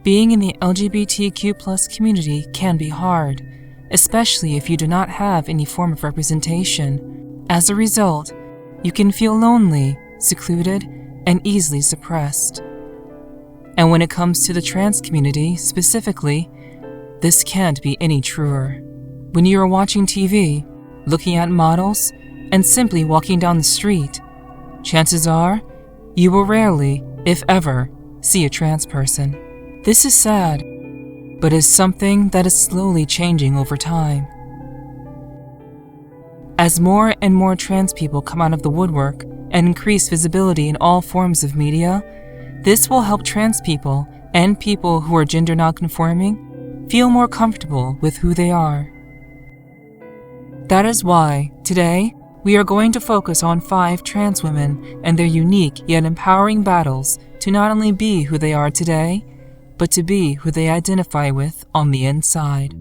Being in the LGBTQ+ community can be hard, especially if you do not have any form of representation. As a result, you can feel lonely, secluded, and easily suppressed. And when it comes to the trans community specifically, this can't be any truer. When you are watching TV, looking at models, and simply walking down the street, chances are you will rarely, if ever, see a trans person. This is sad, but is something that is slowly changing over time. As more and more trans people come out of the woodwork and increase visibility in all forms of media, this will help trans people and people who are gender nonconforming feel more comfortable with who they are. That is why, today, we are going to focus on 5 trans women and their unique yet empowering battles to not only be who they are today, but to be who they identify with on the inside.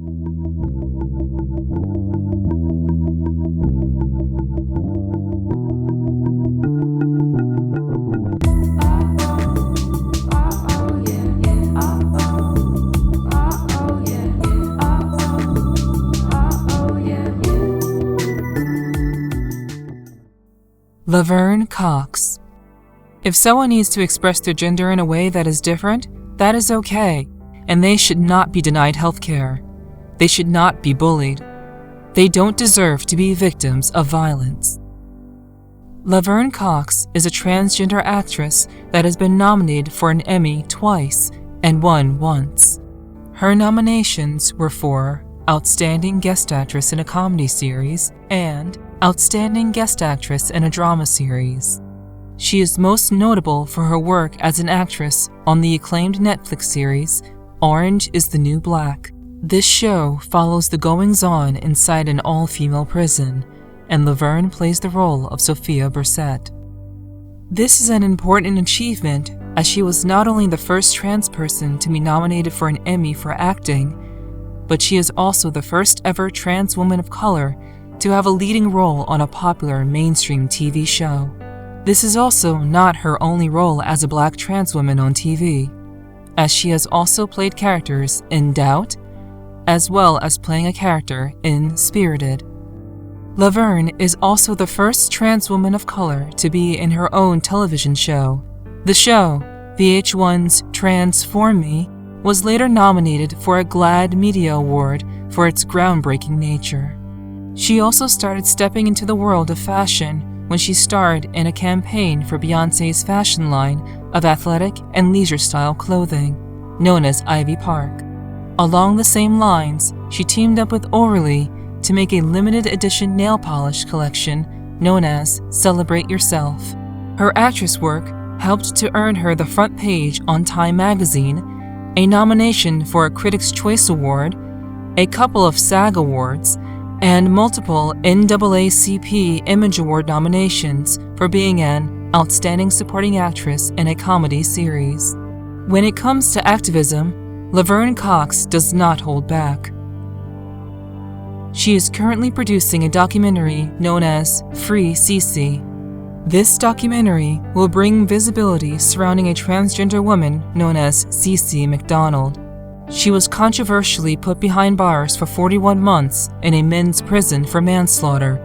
Laverne Cox. If someone needs to express their gender in a way that is different, that is okay, and they should not be denied health care. They should not be bullied. They don't deserve to be victims of violence. Laverne Cox is a transgender actress that has been nominated for an Emmy twice and won once. Her nominations were for Outstanding Guest Actress in a Comedy Series and Outstanding Guest Actress in a Drama Series. She is most notable for her work as an actress on the acclaimed Netflix series Orange is the New Black. This show follows the goings-on inside an all-female prison, and Laverne plays the role of Sophia Bursett. This is an important achievement as she was not only the first trans person to be nominated for an Emmy for acting, but she is also the first ever trans woman of color to have a leading role on a popular mainstream TV show. This is also not her only role as a black trans woman on TV, as she has also played characters in Doubt, as well as playing a character in Spirited. Laverne is also the first trans woman of color to be in her own television show. The show, VH1's Transform Me, was later nominated for a GLAAD Media Award for its groundbreaking nature. She also started stepping into the world of fashion when she starred in a campaign for Beyoncé's fashion line of athletic and leisure-style clothing, known as Ivy Park. Along the same lines, she teamed up with Orly to make a limited edition nail polish collection known as Celebrate Yourself. Her actress work helped to earn her the front page on Time magazine, a nomination for a Critics' Choice Award, a couple of SAG Awards, and multiple NAACP Image Award nominations for being an Outstanding Supporting Actress in a Comedy Series. When it comes to activism, Laverne Cox does not hold back. She is currently producing a documentary known as Free Cece. This documentary will bring visibility surrounding a transgender woman known as Cece McDonald. She was controversially put behind bars for 41 months in a men's prison for manslaughter,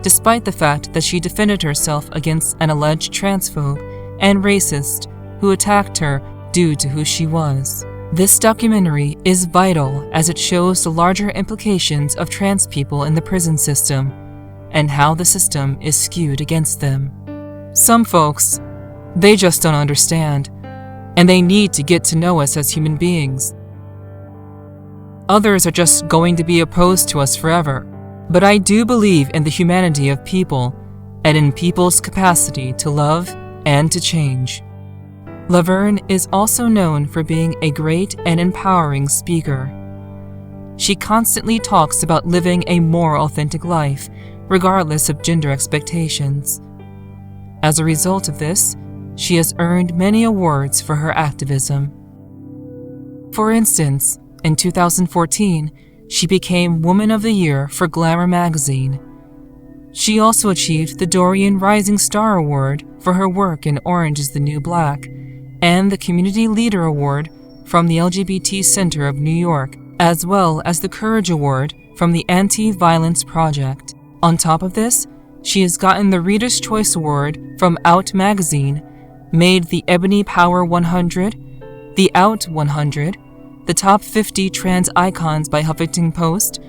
despite the fact that she defended herself against an alleged transphobe and racist who attacked her due to who she was. This documentary is vital as it shows the larger implications of trans people in the prison system and how the system is skewed against them. Some folks, they just don't understand, and they need to get to know us as human beings. Others are just going to be opposed to us forever, but I do believe in the humanity of people and in people's capacity to love and to change. Laverne is also known for being a great and empowering speaker. She constantly talks about living a more authentic life, regardless of gender expectations. As a result of this, she has earned many awards for her activism. For instance, in 2014, she became Woman of the Year for Glamour magazine. She also achieved the Dorian Rising Star Award for her work in Orange is the New Black and the Community Leader Award from the LGBT Center of New York, as well as the Courage Award from the Anti-Violence Project. On top of this, she has gotten the Reader's Choice Award from Out Magazine, made the Ebony Power 100, the Out 100, the Top 50 Trans Icons by Huffington Post,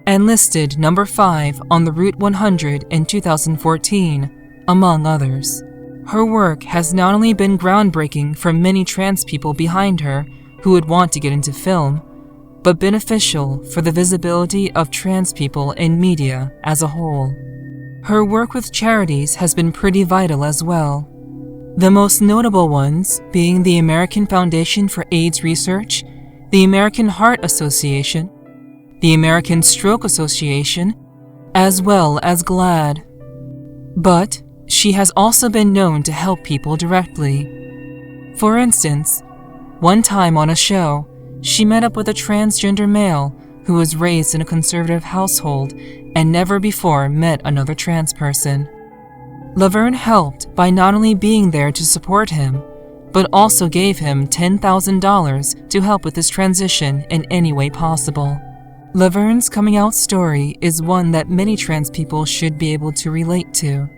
and listed number 5 on the Route 100 in 2014, among others. Her work has not only been groundbreaking for many trans people behind her who would want to get into film, but beneficial for the visibility of trans people in media as a whole. Her work with charities has been pretty vital as well. The most notable ones being the American Foundation for AIDS Research, the American Heart Association, the American Stroke Association, as well as GLAAD. But she has also been known to help people directly. For instance, one time on a show, she met up with a transgender male who was raised in a conservative household and never before met another trans person. Laverne helped by not only being there to support him, but also gave him $10,000 to help with his transition in any way possible. Laverne's coming out story is one that many trans people should be able to relate to.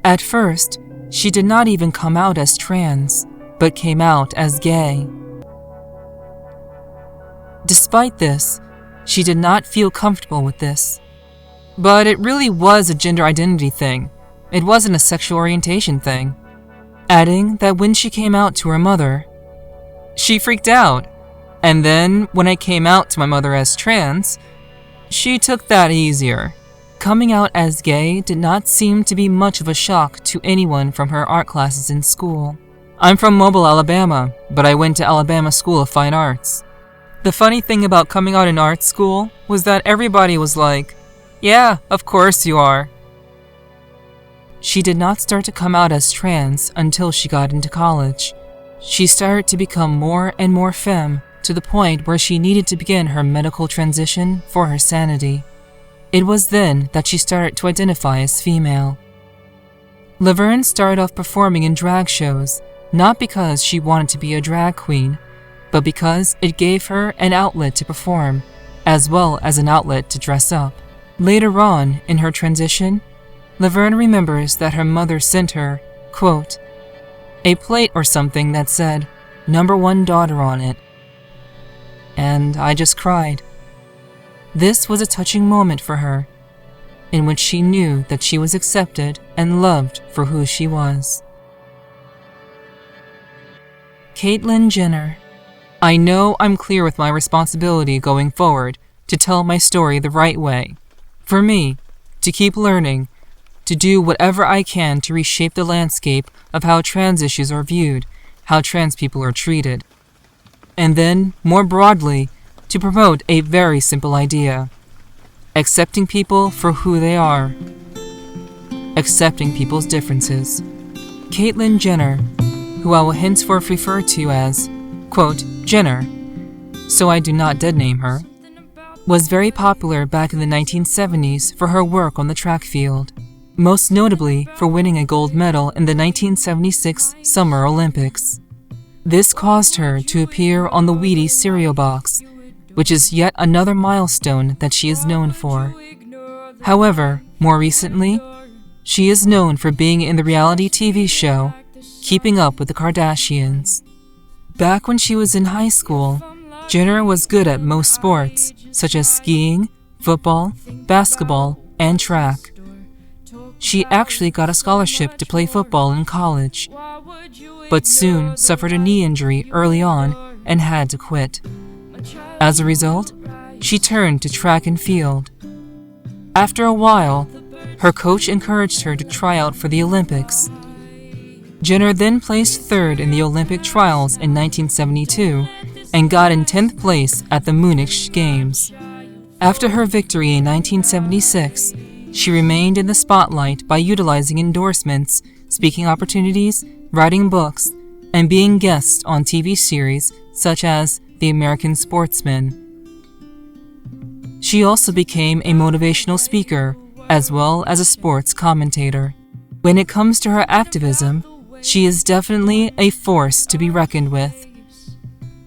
At first, she did not even come out as trans, but came out as gay. Despite this, she did not feel comfortable with this. But it really was a gender identity thing. It wasn't a sexual orientation thing. Adding that when she came out to her mother, she freaked out. And then, when I came out to my mother as trans, she took that easier. Coming out as gay did not seem to be much of a shock to anyone from her art classes in school. I'm from Mobile, Alabama, but I went to Alabama School of Fine Arts. The funny thing about coming out in art school was that everybody was like, "Yeah, of course you are." She did not start to come out as trans until she got into college. She started to become more and more femme, to the point where she needed to begin her medical transition for her sanity. It was then that she started to identify as female. Laverne started off performing in drag shows, not because she wanted to be a drag queen, but because it gave her an outlet to perform, as well as an outlet to dress up. Later on, in her transition, Laverne remembers that her mother sent her, quote, a plate or something that said, "Number 1 daughter" on it. And I just cried. This was a touching moment for her, in which she knew that she was accepted and loved for who she was. Caitlyn Jenner. I know I'm clear with my responsibility going forward to tell my story the right way. For me, to keep learning, to do whatever I can to reshape the landscape of how trans issues are viewed, how trans people are treated. And then, more broadly, to promote a very simple idea: accepting people for who they are, accepting people's differences. Caitlyn Jenner, who I will henceforth refer to as, quote, Jenner, so I do not dead name her, was very popular back in the 1970s for her work on the track field, most notably for winning a gold medal in the 1976 Summer Olympics. This caused her to appear on the Wheaties cereal box, which is yet another milestone that she is known for. However, more recently, she is known for being in the reality TV show Keeping Up with the Kardashians. Back when she was in high school, Jenner was good at most sports, such as skiing, football, basketball, and track. She actually got a scholarship to play football in college, but soon suffered a knee injury early on and had to quit. As a result, she turned to track and field. After a while, her coach encouraged her to try out for the Olympics. Jenner then placed third in the Olympic trials in 1972 and got in 10th place at the Munich Games. After her victory in 1976, she remained in the spotlight by utilizing endorsements, speaking opportunities, writing books, and being guests on TV series such as The American Sportsman. She also became a motivational speaker as well as a sports commentator. When it comes to her activism, she is definitely a force to be reckoned with.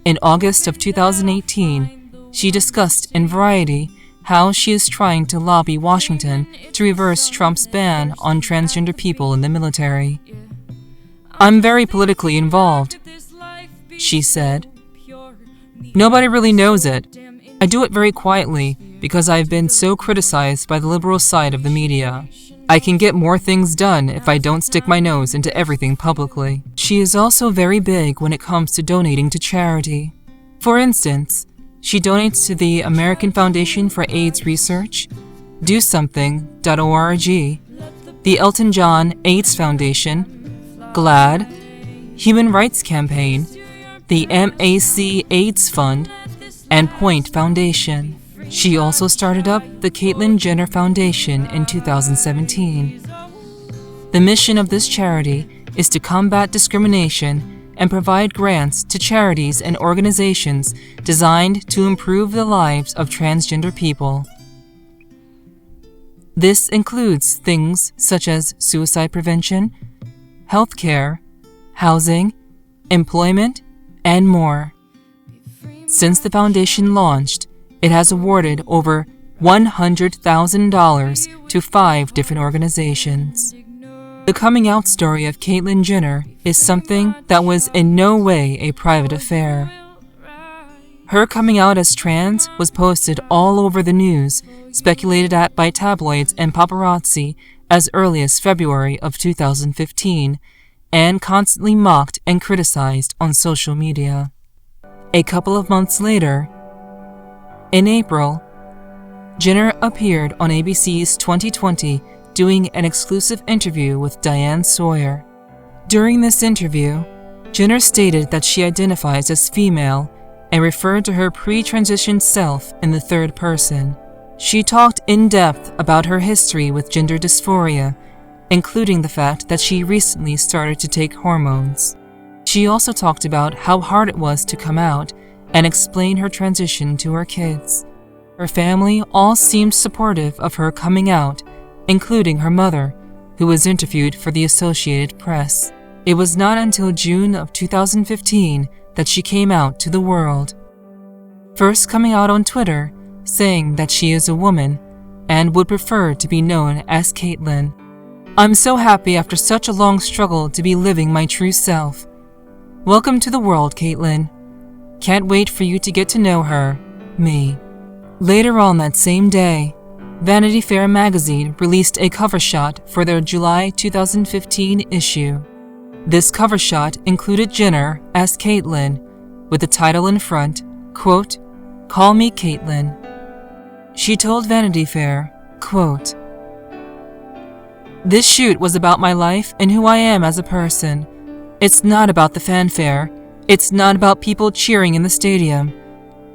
In August of 2018, she discussed in Variety how she is trying to lobby Washington to reverse Trump's ban on transgender people in the military. "I'm very politically involved," she said. "Nobody really knows it. I do it very quietly because I've been so criticized by the liberal side of the media. I can get more things done if I don't stick my nose into everything publicly." She is also very big when it comes to donating to charity. For instance, she donates to the American Foundation for AIDS Research, DoSomething.org, the Elton John AIDS Foundation, GLAAD, Human Rights Campaign, the MAC AIDS Fund, and Point Foundation. She also started up the Caitlyn Jenner Foundation in 2017. The mission of this charity is to combat discrimination and provide grants to charities and organizations designed to improve the lives of transgender people. This includes things such as suicide prevention, healthcare, housing, employment, and more. Since the foundation launched, it has awarded over $100,000 to 5 different organizations. The coming out story of Caitlyn Jenner is something that was in no way a private affair. Her coming out as trans was posted all over the news, speculated at by tabloids and paparazzi as early as February of 2015, and constantly mocked and criticized on social media. A couple of months later, in April, Jenner appeared on ABC's 2020 doing an exclusive interview with Diane Sawyer. During this interview, Jenner stated that she identifies as female and referred to her pre-transition self in the third person. She talked in depth about her history with gender dysphoria, including the fact that she recently started to take hormones. She also talked about how hard it was to come out and explain her transition to her kids. Her family all seemed supportive of her coming out, including her mother, who was interviewed for the Associated Press. It was not until June of 2015 that she came out to the world. First coming out on Twitter, saying that she is a woman and would prefer to be known as Caitlyn. "I'm so happy after such a long struggle to be living my true self. Welcome to the world, Caitlyn. Can't wait for you to get to know her, me." Later on that same day, Vanity Fair magazine released a cover shot for their July 2015 issue. This cover shot included Jenner as Caitlyn, with the title in front, quote, "Call me Caitlyn." She told Vanity Fair, quote, "This shoot was about my life and who I am as a person. It's not about the fanfare. It's not about people cheering in the stadium.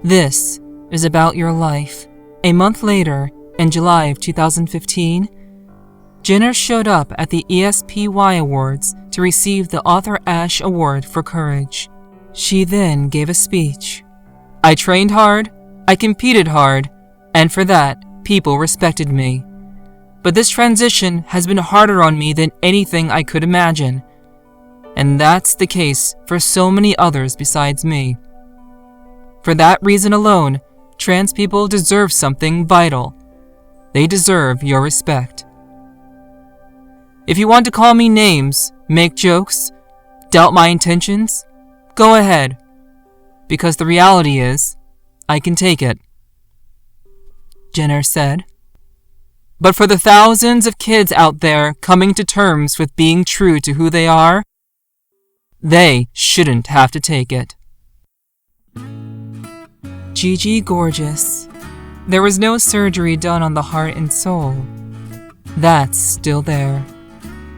This is about your life." A month later, in July of 2015, Jenner showed up at the ESPY Awards to receive the Author Asche Award for Courage. She then gave a speech. "I trained hard, I competed hard, and for that, people respected me. But this transition has been harder on me than anything I could imagine. And that's the case for so many others besides me. For that reason alone, trans people deserve something vital. They deserve your respect. If you want to call me names, make jokes, doubt my intentions, go ahead. Because the reality is, I can take it," Jenner said. "But for the thousands of kids out there coming to terms with being true to who they are, they shouldn't have to take it." Gigi Gorgeous. There was no surgery done on the heart and soul. That's still there.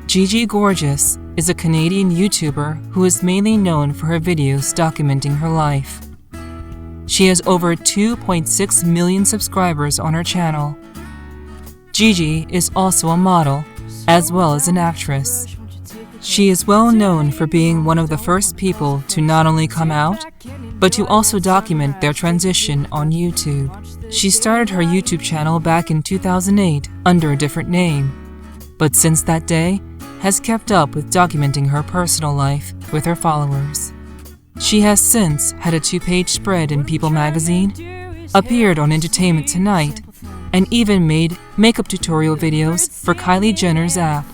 Gigi Gorgeous is a Canadian YouTuber who is mainly known for her videos documenting her life. She has over 2.6 million subscribers on her channel. Gigi is also a model, as well as an actress. She is well known for being one of the first people to not only come out, but to also document their transition on YouTube. She started her YouTube channel back in 2008 under a different name, but since that day, has kept up with documenting her personal life with her followers. She has since had a 2-page spread in People magazine, appeared on Entertainment Tonight, and even made makeup tutorial videos for Kylie Jenner's app.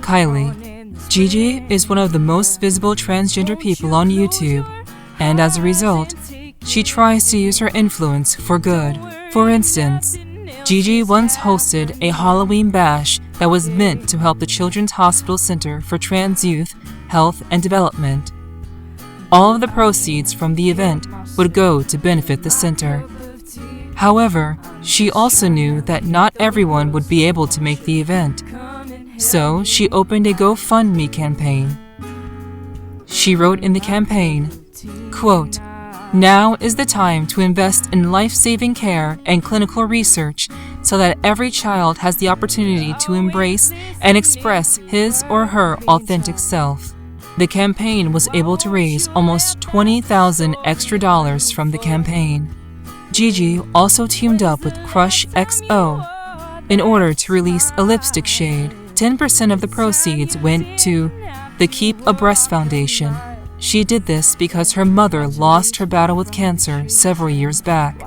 Kylie. Gigi is one of the most visible transgender people on YouTube, and as a result, she tries to use her influence for good. For instance, Gigi once hosted a Halloween bash that was meant to help the Children's Hospital Center for Trans Youth, Health and Development. All of the proceeds from the event would go to benefit the center. However, she also knew that not everyone would be able to make the event, so she opened a GoFundMe campaign. She wrote in the campaign, quote, "Now is the time to invest in life-saving care and clinical research so that every child has the opportunity to embrace and express his or her authentic self." The campaign was able to raise almost $20,000 extra from the campaign. Gigi also teamed up with Crush XO in order to release a lipstick shade. 10% of the proceeds went to the Keep a Breast Foundation. She did this because her mother lost her battle with cancer several years back,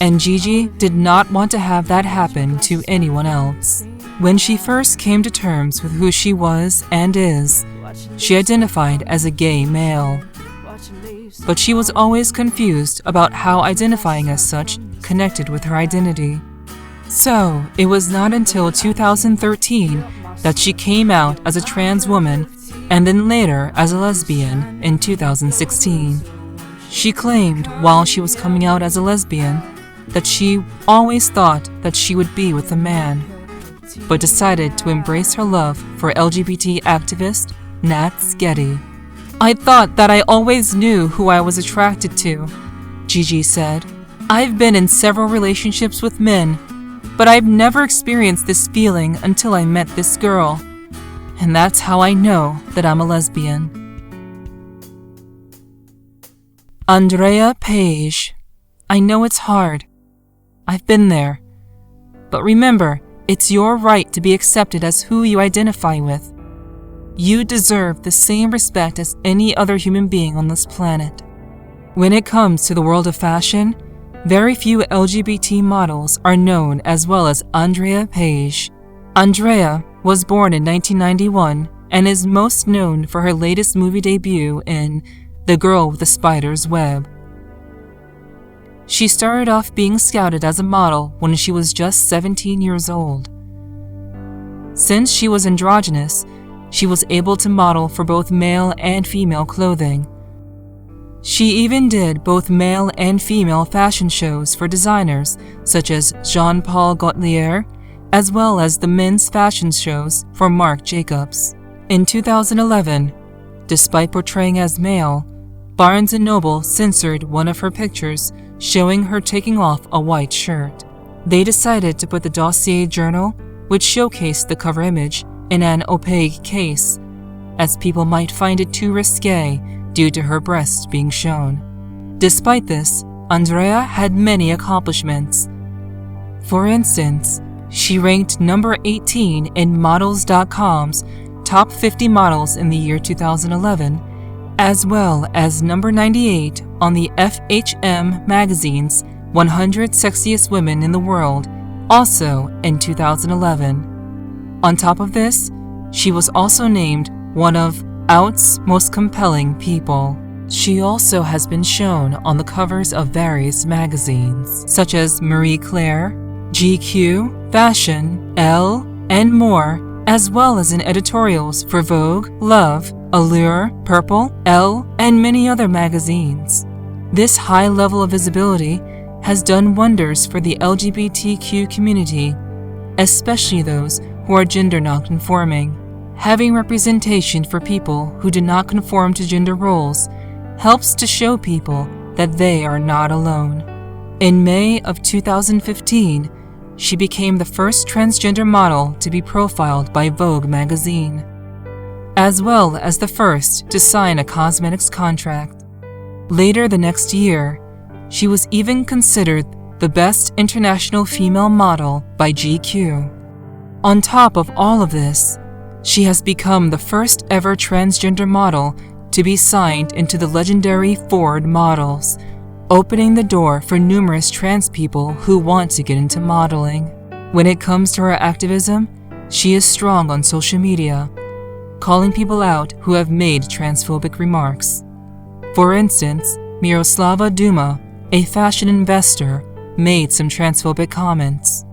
and Gigi did not want to have that happen to anyone else. When she first came to terms with who she was and is, she identified as a gay male. But she was always confused about how identifying as such connected with her identity. So, it was not until 2013 that she came out as a trans woman and then later as a lesbian in 2016. She claimed while she was coming out as a lesbian that she always thought that she would be with a man, but decided to embrace her love for LGBT activist Nat Getty. "I thought that I always knew who I was attracted to," Gigi said. "I've been in several relationships with men, but I've never experienced this feeling until I met this girl. And that's how I know that I'm a lesbian." Andreja Pejic. I know it's hard. I've been there. But remember, it's your right to be accepted as who you identify with. You deserve the same respect as any other human being on this planet. When it comes to the world of fashion, very few LGBT models are known as well as Andreja Pejic. Andreja was born in 1991 and is most known for her latest movie debut in The Girl with the Spider's Web. She started off being scouted as a model when she was just 17 years old. Since she was androgynous, she was able to model for both male and female clothing. She even did both male and female fashion shows for designers such as Jean-Paul Gaultier, as well as the men's fashion shows for Marc Jacobs. In 2011, despite portraying as male, Barnes & Noble censored one of her pictures showing her taking off a white shirt. They decided to put the dossier journal, which showcased the cover image, in an opaque case, as people might find it too risque due to her breasts being shown. Despite this, Andreja had many accomplishments. For instance, she ranked number 18 in Models.com's Top 50 Models in the year 2011, as well as number 98 on the FHM magazine's 100 Sexiest Women in the World, also in 2011. On top of this, she was also named one of Out's most compelling people. She also has been shown on the covers of various magazines, such as Marie Claire, GQ, Fashion, Elle, and more, as well as in editorials for Vogue, Love, Allure, Purple, Elle, and many other magazines. This high level of visibility has done wonders for the LGBTQ community, especially those who are gender non-conforming. Having representation for people who do not conform to gender roles helps to show people that they are not alone. In May of 2015, she became the first transgender model to be profiled by Vogue magazine, as well as the first to sign a cosmetics contract. Later the next year, she was even considered the best international female model by GQ. On top of all of this, she has become the first ever transgender model to be signed into the legendary Ford models, opening the door for numerous trans people who want to get into modeling. When it comes to her activism, she is strong on social media, calling people out who have made transphobic remarks. For instance, Miroslava Duma, a fashion investor, made some transphobic comments.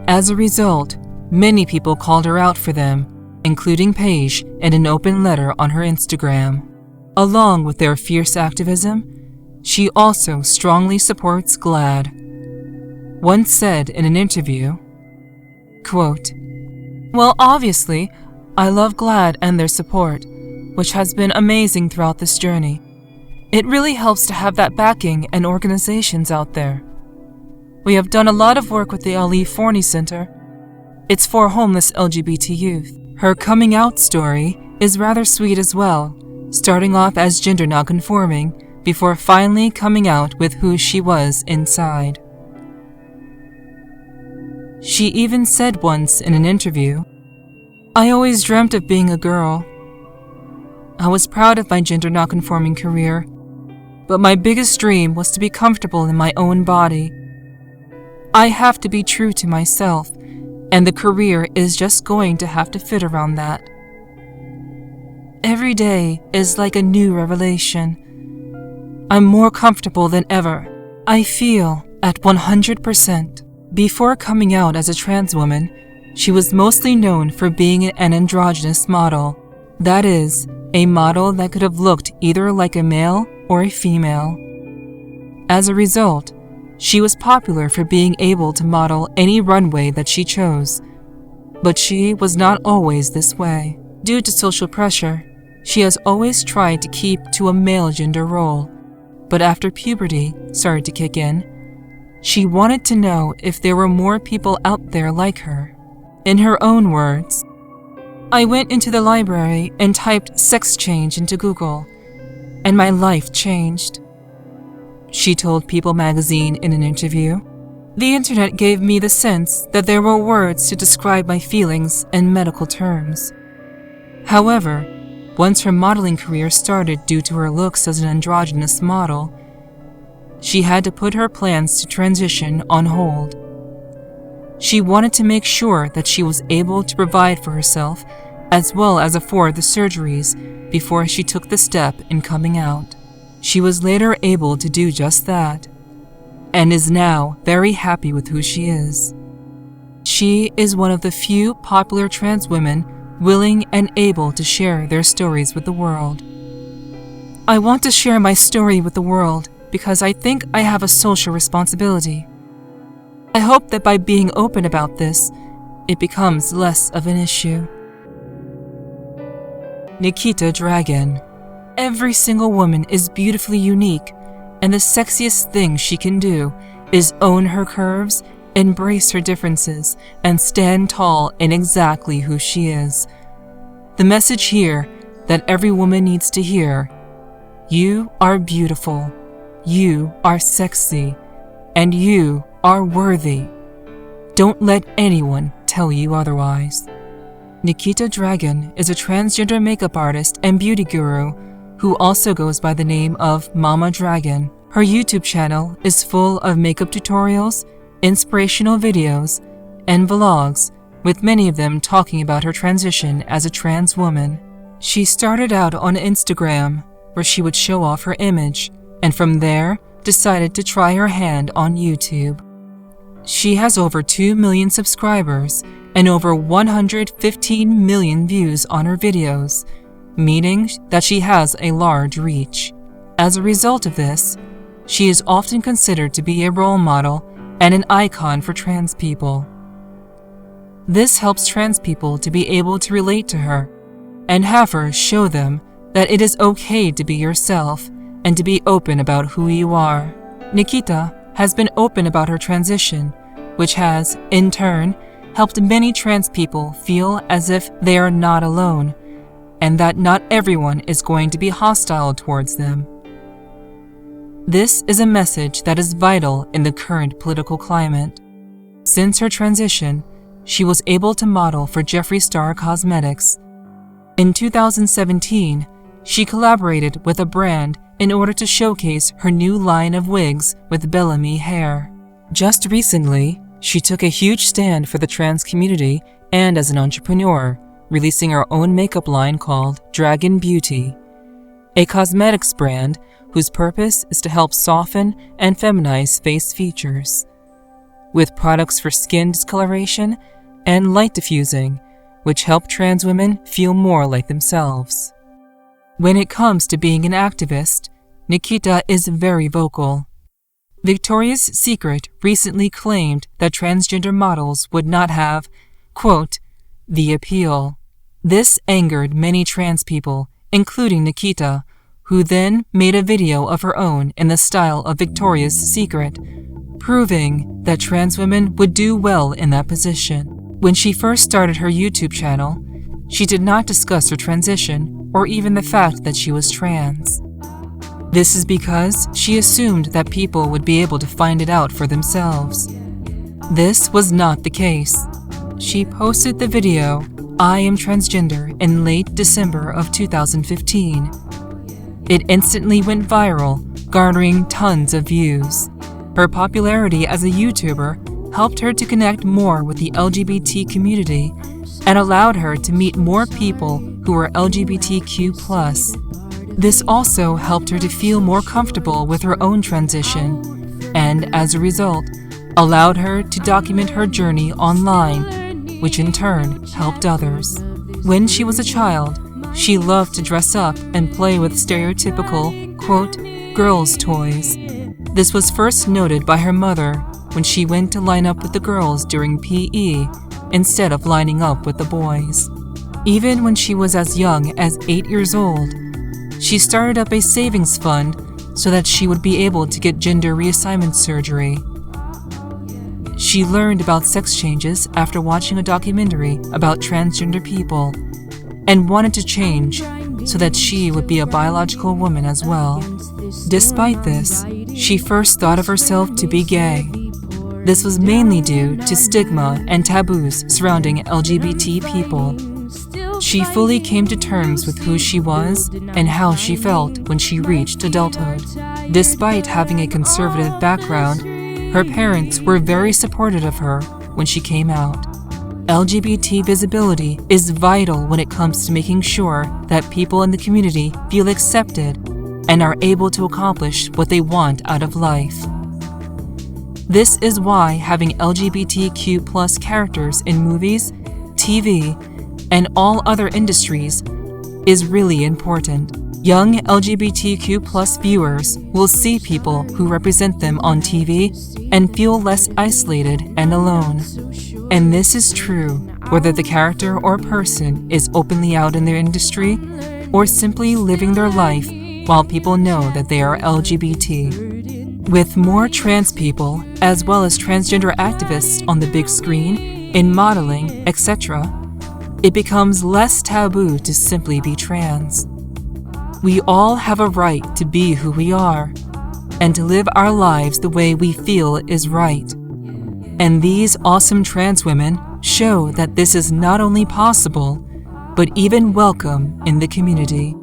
As a result, many people called her out for them, including Pejic in an open letter on her Instagram. Along with their fierce activism, she also strongly supports GLAAD. Once said in an interview, quote, "Well, obviously, I love GLAAD and their support, which has been amazing throughout this journey. It really helps to have that backing and organizations out there. We have done a lot of work with the Ali Forney Center. It's for homeless LGBT youth." Her coming out story is rather sweet as well, starting off as gender nonconforming before finally coming out with who she was inside. She even said once in an interview, "I always dreamt of being a girl. I was proud of my gender nonconforming career, but my biggest dream was to be comfortable in my own body. I have to be true to myself, and the career is just going to have to fit around that. Every day is like a new revelation. I'm more comfortable than ever. I feel at 100%. Before coming out as a trans woman, she was mostly known for being an androgynous model. That is, a model that could have looked either like a male or a female. As a result, she was popular for being able to model any runway that she chose. But she was not always this way. Due to social pressure, she has always tried to keep to a male gender role. But after puberty started to kick in, she wanted to know if there were more people out there like her. In her own words, "I went into the library and typed sex change into Google, and my life changed," she told People magazine in an interview. "The internet gave me the sense that there were words to describe my feelings in medical terms." However, once her modeling career started due to her looks as an androgynous model, she had to put her plans to transition on hold. She wanted to make sure that she was able to provide for herself as well as afford the surgeries before she took the step in coming out. She was later able to do just that, and is now very happy with who she is. She is one of the few popular trans women willing and able to share their stories with the world. "I want to share my story with the world because I think I have a social responsibility. I hope that by being open about this, it becomes less of an issue." Nikita Dragun. Every single woman is beautifully unique, and the sexiest thing she can do is own her curves, embrace her differences, and stand tall in exactly who she is. The message here that every woman needs to hear: you are beautiful, you are sexy, and you are worthy. Don't let anyone tell you otherwise. Nikita Dragun is a transgender makeup artist and beauty guru who also goes by the name of Mama Dragun. Her YouTube channel is full of makeup tutorials, inspirational videos, and vlogs, with many of them talking about her transition as a trans woman. She started out on Instagram, where she would show off her image, and from there decided to try her hand on YouTube. She has over 2 million subscribers and over 115 million views on her videos, meaning that she has a large reach. As a result of this, she is often considered to be a role model and an icon for trans people. This helps trans people to be able to relate to her and have her show them that it is okay to be yourself and to be open about who you are. Nikita has been open about her transition, which has, in turn, helped many trans people feel as if they are not alone, and that not everyone is going to be hostile towards them. This is a message that is vital in the current political climate. Since her transition, she was able to model for Jeffree Star Cosmetics. In 2017, she collaborated with a brand in order to showcase her new line of wigs with Bellamy hair. Just recently, she took a huge stand for the trans community and as an entrepreneur, releasing her own makeup line called Dragun Beauty, a cosmetics brand whose purpose is to help soften and feminize face features, with products for skin discoloration and light diffusing, which help trans women feel more like themselves. When it comes to being an activist, Nikita is very vocal. Victoria's Secret recently claimed that transgender models would not have, quote, the appeal. This angered many trans people, including Nikita, who then made a video of her own in the style of Victoria's Secret, proving that trans women would do well in that position. When she first started her YouTube channel, she did not discuss her transition or even the fact that she was trans. This is because she assumed that people would be able to find it out for themselves. This was not the case. She posted the video, I Am Transgender, in late December of 2015. It instantly went viral, garnering tons of views. Her popularity as a YouTuber helped her to connect more with the LGBT community and allowed her to meet more people who were LGBTQ+. This also helped her to feel more comfortable with her own transition and, as a result, allowed her to document her journey online, which in turn helped others. When she was a child, she loved to dress up and play with stereotypical, quote, girls' toys. This was first noted by her mother when she went to line up with the girls during PE instead of lining up with the boys. Even when she was as young as 8 years old, she started up a savings fund so that she would be able to get gender reassignment surgery. She learned about sex changes after watching a documentary about transgender people and wanted to change so that she would be a biological woman as well. Despite this, she first thought of herself to be gay. This was mainly due to stigma and taboos surrounding LGBT people. She fully came to terms with who she was and how she felt when she reached adulthood. Despite having a conservative background, her parents were very supportive of her when she came out. LGBT visibility is vital when it comes to making sure that people in the community feel accepted and are able to accomplish what they want out of life. This is why having LGBTQ+ characters in movies, TV, and all other industries is really important. Young LGBTQ+ viewers will see people who represent them on TV and feel less isolated and alone. And this is true whether the character or person is openly out in their industry or simply living their life while people know that they are LGBT. With more trans people, as well as transgender activists on the big screen, in modeling, etc., it becomes less taboo to simply be trans. We all have a right to be who we are, and to live our lives the way we feel is right. And these awesome trans women show that this is not only possible, but even welcome in the community.